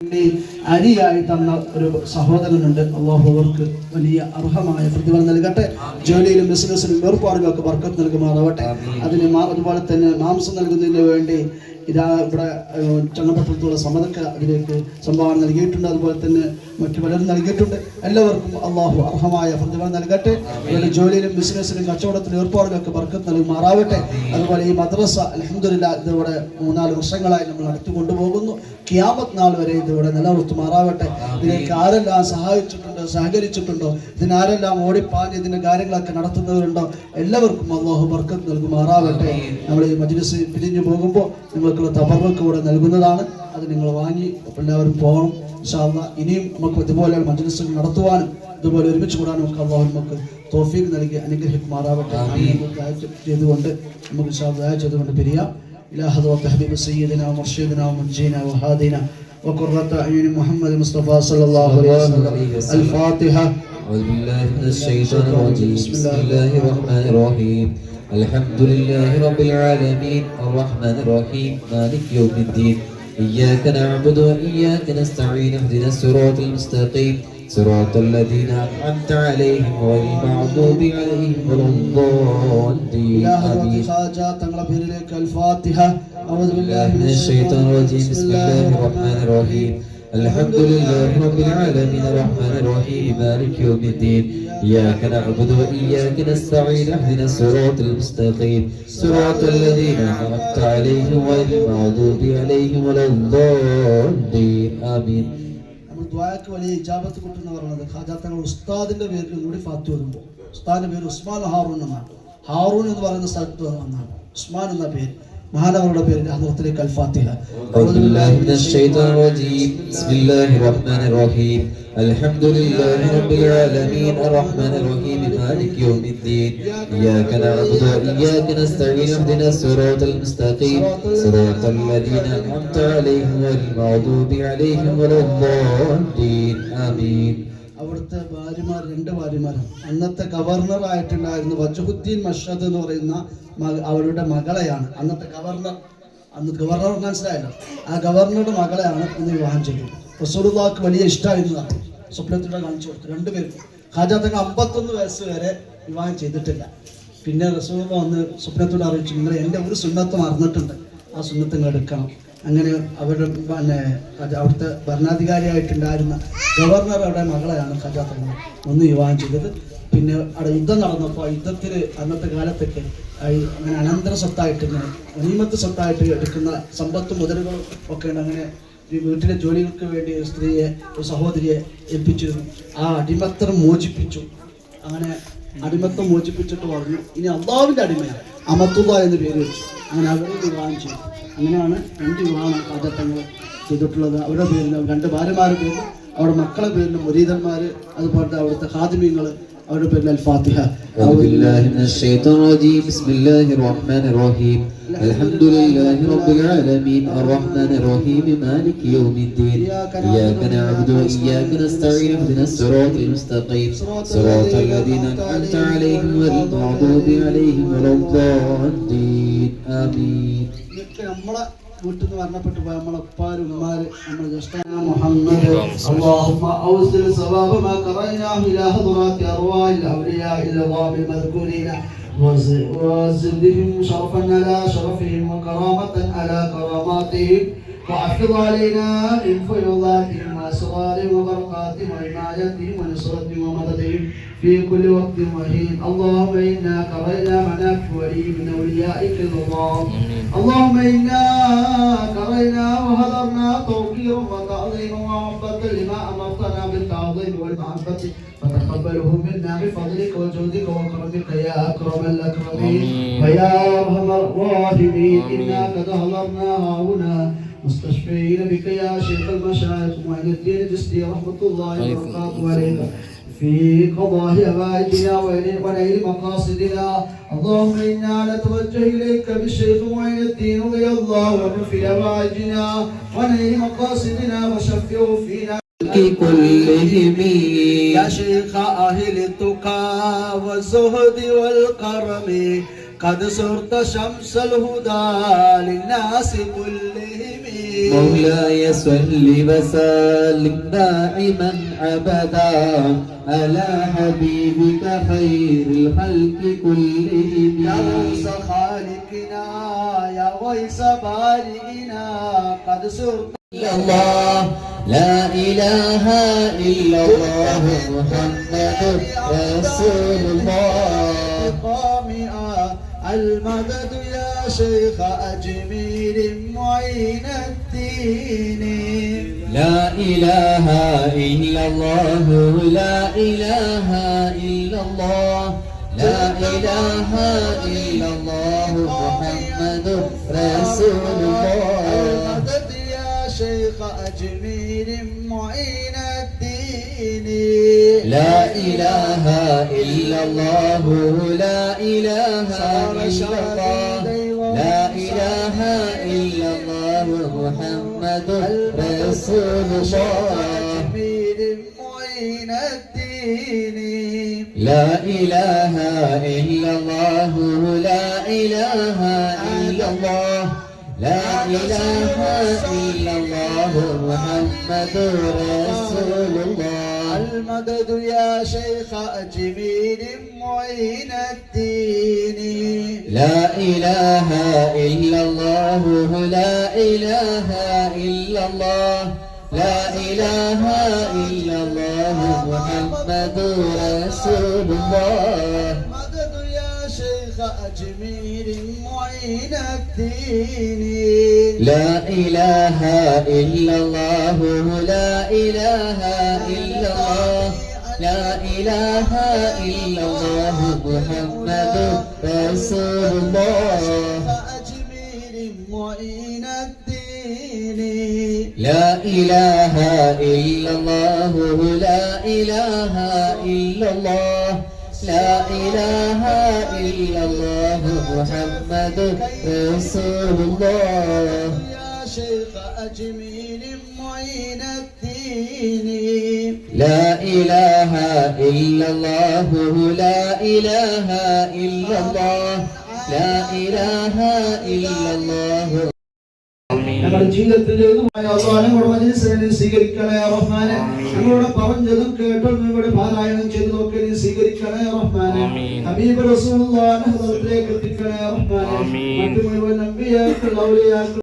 അരിയായി തന്ന ഒരു സഹോദരനുണ്ട്. അള്ളാഹു അവർക്ക് വലിയ അർഹമായ പ്രതിഫലം നൽകട്ടെ. ജോലിയിലും ബിസിനസ്സിലും വേർപാടുകൾക്ക് ബർക്കത്ത് നൽകുമാറാവട്ടെ. അതിന് അതുപോലെ തന്നെ മാംസം നൽകുന്നതിന് വേണ്ടി ഇവിടെ ചങ്ങമ്പട്ടത്തുള്ള സമതക്ക് അതിലേക്ക് സംഭാവന നൽകിയിട്ടുണ്ട്. അതുപോലെ തന്നെ മറ്റു പലരും നൽകിയിട്ടുണ്ട്. എല്ലാവർക്കും അള്ളാഹു അർഹമായ പ്രതിഫലം നൽകട്ടെ. അതുപോലെ ജോലിയിലും ബിസിനസ്സിലും കച്ചവടത്തിലും ഏർപ്പാടുകൾക്ക് ബർക്കത്ത് നൽകുമാറാവട്ടെ. അതുപോലെ ഈ മദ്രസ അൽഹംദുലില്ലാഹ് ഇതിവിടെ 3-4 വർഷങ്ങളായി നമ്മൾ നടത്തി കൊണ്ടുപോകുന്നു. ഖിയാമത്ത് നാൾ വരെ ഇതിവിടെ നിലനിർത്തുമാറാവട്ടെ. ഇതിലേക്ക് ആരെല്ലാം സഹായിച്ചിട്ടുണ്ടോ, സഹകരിച്ചിട്ടുണ്ടോ, ഇതിനാരെല്ലാം ഓടിപ്പാഞ്ഞ് ഇതിന്റെ കാര്യങ്ങളൊക്കെ നടത്തുന്നവരുണ്ടോ, എല്ലാവർക്കും അള്ളാഹു ബർക്കത്ത് നൽകുമാറാവട്ടെ. നമ്മൾ ഈ മജ്ലിസ് പിരിഞ്ഞു പോകുമ്പോൾ നിങ്ങൾക്കുള്ള തബറക്ക് ഇവിടെ നൽകുന്നതാണ്. അത് നിങ്ങൾ വാങ്ങി എല്ലാവരും പോകണം ഇൻഷാ അല്ലാഹ്. ഇനിയും നമുക്ക് ഇതുപോലെ മജ്ലിസുകൾ നടത്തുവാനും ഇതുപോലെ ഒരുമിച്ച് കൂടാനും ഒക്കെ അള്ളാഹു നമുക്ക് തൗഫീഖ് നൽകി അനുഗ്രഹിക്കുമാറാവട്ടെ. ചെയ്തുകൊണ്ട് നമുക്ക് ഇൻഷാ അല്ലാഹ് ചെയ്തുകൊണ്ട് പിരിയാം. إلى حضرة حبيب سيدنا ومرشدنا ومنجينا وهادينا وقرة أعين محمد المصطفى صلى الله عليه وسلم. الفاتحة. أعوذ بالله من الشيطان الرجيم. بسم الله الرحمن الرحيم. الحمد لله رب العالمين الرحمن الرحيم مالك يوم الدين إياك نعبد وإياك نستعين اهدنا الصراط المستقيم صراط الذين أنعمت عليهم غير المغضوب عليهم ولا الضالين. آمين. الفاتحة. أعوذ بالله من الشيطان الرجيم. بسم الله الرحمن الرحيم. الحمد لله رب العالمين الرحمن الرحيم مالك يوم الدين إياك نعبد وإياك نستعين اهدنا الصراط المستقيم صراط الذين أنعمت عليهم غير المغضوب عليهم ولا الضالين. آمين. ദ്വായക്ക് വലിയ ഇജാബത്ത് കിട്ടുന്ന പറയുന്നത് ഖാജാ തങ്ങൾ ഉസ്താദിന്റെ പേരിലും കൂടി ഫാത്തു വരുമ്പോൾ ഉസ്താദിന്റെ പേര് ഉസ്മാൻ ഹാറൂൻ എന്നാണ്. ഹാറൂൻ എന്ന് പറയുന്ന സ്ഥലത്ത് വന്നാണ് ഉസ്മാൻ എന്ന പേര്. മഹാനവരുടെ പേരിൽ ഹദ്റത്തിലേക്ക് അൽ ഫാത്തിഹ. أعوذ بالله من الشيطان الرجيم. بسم الله الرحمن الرحيم. الحمد لله رب العالمين الرحمن الرحيم مالك يوم الدين إياك نعبد وإياك نستعين اهدنا الصراط المستقيم صراط الذين أنعمت عليهم غير المغضوب عليهم ولا الضالين. آمين. അവിടുത്തെ ഭാര്യമാർ 2 ഭാര്യമാരാണ്. അന്നത്തെ ഗവർണർ ആയിട്ടുണ്ടായിരുന്ന വജഹുദ്ദീൻ മഷദ് എന്ന് പറയുന്ന അവരുടെ മകളെയാണ് അന്നത്തെ ഗവർണർ. അന്ന് ഗവർണർ മനസ്സിലായല്ലോ, ആ ഗവർണറുടെ മകളെയാണ് ഇന്ന് വിവാഹം ചെയ്തത്. റസൂലുള്ളാഹിക്ക് വലിയ ഇഷ്ടമായിരുന്നതാണ്. സ്വപ്നത്തിലൂടെ കാണിച്ചു കൊടുത്തു. 2 പേരും. ഖാജാ തങ്ങൾ 51 വയസ്സ് വരെ വിവാഹം ചെയ്തിട്ടില്ല. പിന്നെ റസൂലുള്ളാഹി വന്ന് സ്വപ്നത്തിലൂടെ അറിയിച്ചു, നിങ്ങൾ എൻ്റെ ഒരു സുന്നത്ത് മറന്നിട്ടുണ്ട്, ആ സുന്നത്ത് നിങ്ങൾ എടുക്കണം. അങ്ങനെ അവരുടെ അവിടുത്തെ ഭരണാധികാരിയായിട്ടുണ്ടായിരുന്ന ഗവർണറുടെ മകളെയാണ് ഖാജാ തങ്ങൾ ഒന്ന് വിവാഹം ചെയ്തത്. പിന്നെ അവിടെ യുദ്ധം നടന്നപ്പോൾ യുദ്ധത്തിൽ അന്നത്തെ കാലത്തൊക്കെ അങ്ങനെ അനന്തര സ്വത്തായിട്ട് ഇങ്ങനെ ഗനീമത്ത് സ്വത്തായിട്ട് എടുക്കുന്ന സമ്പത്തും മുതലുകളും ഒക്കെ ഉണ്ട്. അങ്ങനെ ഈ വീട്ടിലെ ജോലികൾക്ക് വേണ്ടി ഒരു സ്ത്രീയെ, ഒരു സഹോദരിയെ ഏൽപ്പിച്ചിരുന്നു. ആ അടിമത്തം മോചിപ്പിച്ചു. അങ്ങനെ അടിമത്തം മോചിപ്പിച്ചിട്ട് പറഞ്ഞു, ഇനി അള്ളാഹുവിൻ്റെ അടിമയാണ്, അമത്തുള്ള എന്ന് പേര് വെച്ചു. അങ്ങനെ അവരെ വിവാഹം ചെയ്തു. അങ്ങനെയാണ് 2 വിവാഹമാണ് ഖാജാ തങ്ങൾ ചെയ്തിട്ടുള്ളത്. അവരുടെ പേരിൽ 2 ഭാര്യമാരുടെ പേരിൽ, അവരുടെ മക്കളുടെ പേരിലും മുരീദന്മാർ, അതുപോലത്തെ അവിടുത്തെ ഖാദിമീങ്ങൾ അവരുടെ പേരിൽ അൽ ഫാത്തിഹ. أعوذ بالله من الشيطان الرجيم. بسم الله الرحمن الرحيم. الحمد لله رب العالمين الرحمن الرحيم مالك يوم الدين إياك نعبد وإياك نستعين اهدنا الصراط المستقيم صراط الذين أنعمت عليهم غير المغضوب عليهم ولا الضالين. آمين. നമ്മളെ വീട്ടിൽ നിന്ന് മരണപ്പെട്ടു പോയ നമ്മളെ ഉപ്പാരും ഉമ്മാര് നമ്മുടെ ജ്യേഷ്ഠനായ മുഹമ്മദ് اللهم أوصل ثواب ما قرأناه إلى حضرات أرواح الأولياء العظام المذكورين وزدهم شرفا على شرفهم وكرامة على كراماتهم وحفظ علينا من فيضاتهم وأسرارهم وبركاتهم وعنايتهم ونصرتهم ومددهم في كل وقت وحين. اللهم إنا قرأنا مناك ولي من أوليائك العظام. اللهم إنا قرأنا وهدرنا توقيرا وتعظيما ومحبة لما أمرتنا بالتعظيم والمحبة فتقبله منا بفضلك وجودك وكرمك يا أكرم الأكرمين ويا أرحم الراحمين. إنا قد هضرنا هنا مستشفعين بك يا شيخ المشايخ معين الدين الجسدي رحمة الله وبركاته عليك في قضاء هوائجنا ونيل مقاصدنا. اللهم إنا نتوجه إليك بالشيخ معين الدين رضي الله عنه في هوائجنا ونيل مقاصدنا وشفعه فينا كلهم يا شيخ أهل التقى والزهد والكرم قد صرت شمس الهدى للناس كلهم مولاي صل وسلم دائما أبدا على حبيبك خير الخلق كلهم. يا غوث خالقنا يا غيث بارئنا قد سرت الله لا إله إلا الله محمد رسول الله. المدد يا شيخ أجمير معين الدين. لا إله إلا الله لا إله إلا الله لا إله إلا الله محمد رسول الله. المدد يا شيخ أجمير معين الدين. لا إله إلا الله لا إله إلا الله لا إله إلا الله محمد رسول الله. معين الدين. لا إله إلا الله لا إله إلا الله لا إله إلا الله محمد رسول الله. المدد يا شيخ أجمير معين الدين. لا إله إلا الله لا إله إلا الله لا إله إلا الله محمد رسول الله. المدد يا شيخ أجمير معين الدين. لا إله إلا الله لا إله إلا الله لا إله إلا الله محمد رسول الله. أجمير معين الدين. لا إله إلا الله لا إله إلا الله لا إله إلا الله محمد رسول الله. يا شيخ أجمير معين الدين. لا إله إلا الله لا إله إلا الله لا إله إلا الله. ഞങ്ങളുടെ ജീവിതത്തിൽ ഞങ്ങളുടെ മജ്‌ലിസിനെ സ്വീകരിക്കണേ റഹ്മാനെ. ഞങ്ങളുടെ പറഞ്ഞതും കേട്ടതും ഇവിടെ പാരായണം ചെയ്തു നോക്കി നീ സ്വീകരിക്കണേ റഹ്മാനെ. ഹബീബ് റസൂലുള്ളാഹിന്റെ ഹദ്റത്തിലേക്ക് എത്തിക്കണേ റഹ്മാനെ. മറ്റു മുഴുവൻ അമ്പിയാക്കൾ ഔലിയാക്കൾ